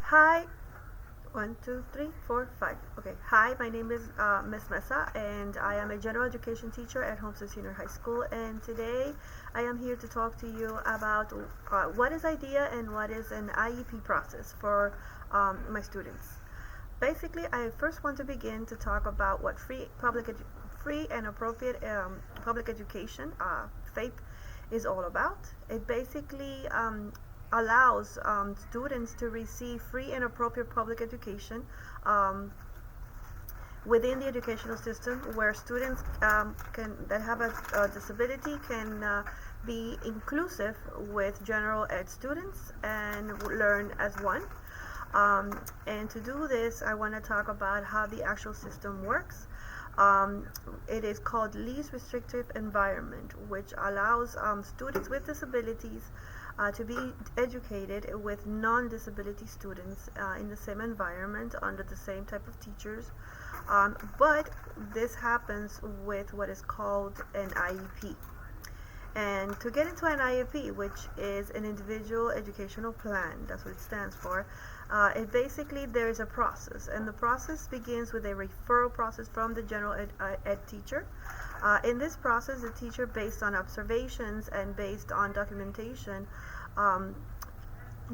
Hi, 1, 2, 3, 4, 5. Okay. Hi, my name is Miss Mesa, and I am a general education teacher at Homestead Senior High School. And today, I am here to talk to you about what is IDEA and what is an IEP process for my students. Basically, I first want to begin to talk about what free and appropriate public education, FAPE, is all about. It basically allows students to receive free and appropriate public education within the educational system, where students that have a disability can be inclusive with general ed students and learn as one. And to do this, I want to talk about how the actual system works. It is called least restrictive environment, which allows students with disabilities to be educated with non-disability students in the same environment under the same type of teachers. But this happens with what is called an IEP. And to get into an IEP, which is an individual educational plan, that's what it stands for, it basically, there is a process, and the process begins with a referral process from the general ed teacher. In this process, the teacher, based on observations and based on documentation,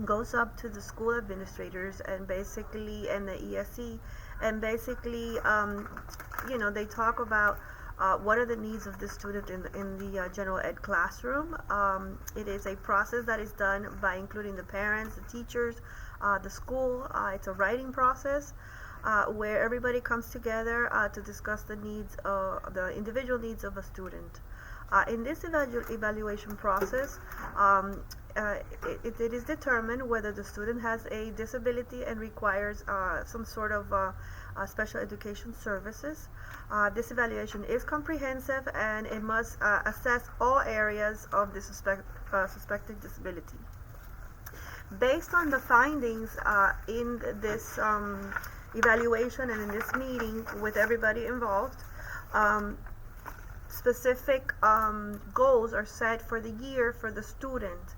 goes up to the school administrators and basically, and the ESC, and basically, they talk about what are the needs of the student in the general ed classroom. It is a process that is done by including the parents, the teachers, the school. It's a writing process where everybody comes together to discuss the needs, the individual needs of a student. In this evaluation process, it is determined whether the student has a disability and requires some sort of special education services. This evaluation is comprehensive, and it must assess all areas of the suspected disability. Based on the findings in this evaluation and in this meeting with everybody involved, specific goals are set for the year for the student.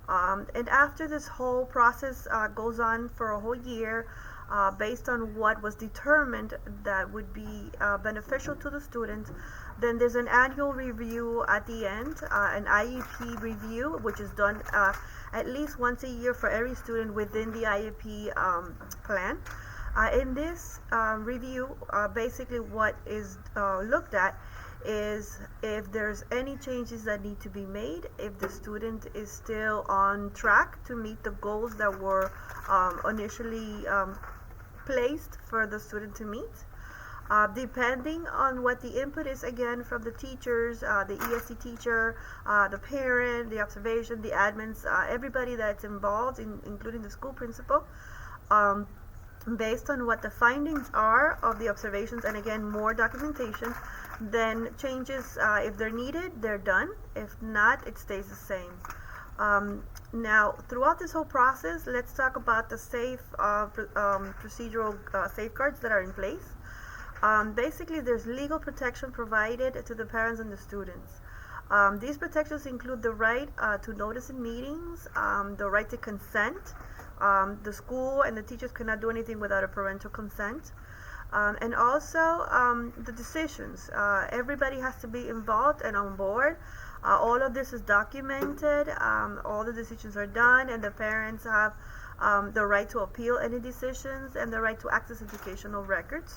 And after this whole process goes on for a whole year, based on what was determined that would be beneficial to the students, then there's an annual review at the end, an IEP review, which is done at least once a year for every student within the IEP plan. In this review, basically what is looked at is if there's any changes that need to be made, if the student is still on track to meet the goals that were initially placed for the student to meet. Depending on what the input is, again, from the teachers, the ESC teacher, the parent, the observation, the admins, everybody that's involved, including the school principal, based on what the findings are of the observations, and again, more documentation, then changes, if they're needed, they're done. If not, it stays the same. Now, throughout this whole process, let's talk about the safe procedural safeguards that are in place. Basically, there's legal protection provided to the parents and the students. These protections include the right to notice in meetings, the right to consent. The school and the teachers cannot do anything without a parental consent. And also the decisions. Everybody has to be involved and on board. All of this is documented. All the decisions are done, and the parents have the right to appeal any decisions and the right to access educational records.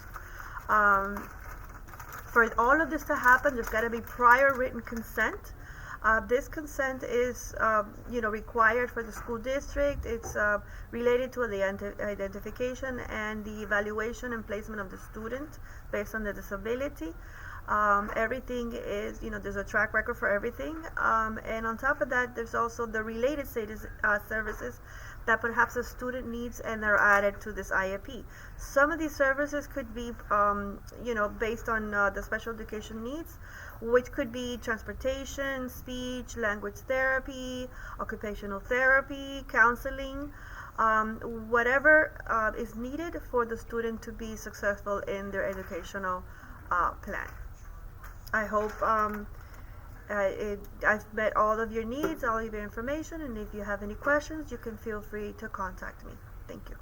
For all of this to happen, there's got to be prior written consent. This consent is, required for the school district. It's related to the identification and the evaluation and placement of the student based on the disability. Everything is, there's a track record for everything. And on top of that, there's also the related services that perhaps a student needs, and are added to this IEP. Some of these services could be, based on the special education needs, which could be transportation, speech, language therapy, occupational therapy, counseling, whatever is needed for the student to be successful in their educational plan. I hope I've met all of your needs, all of your information, and if you have any questions, you can feel free to contact me. Thank you.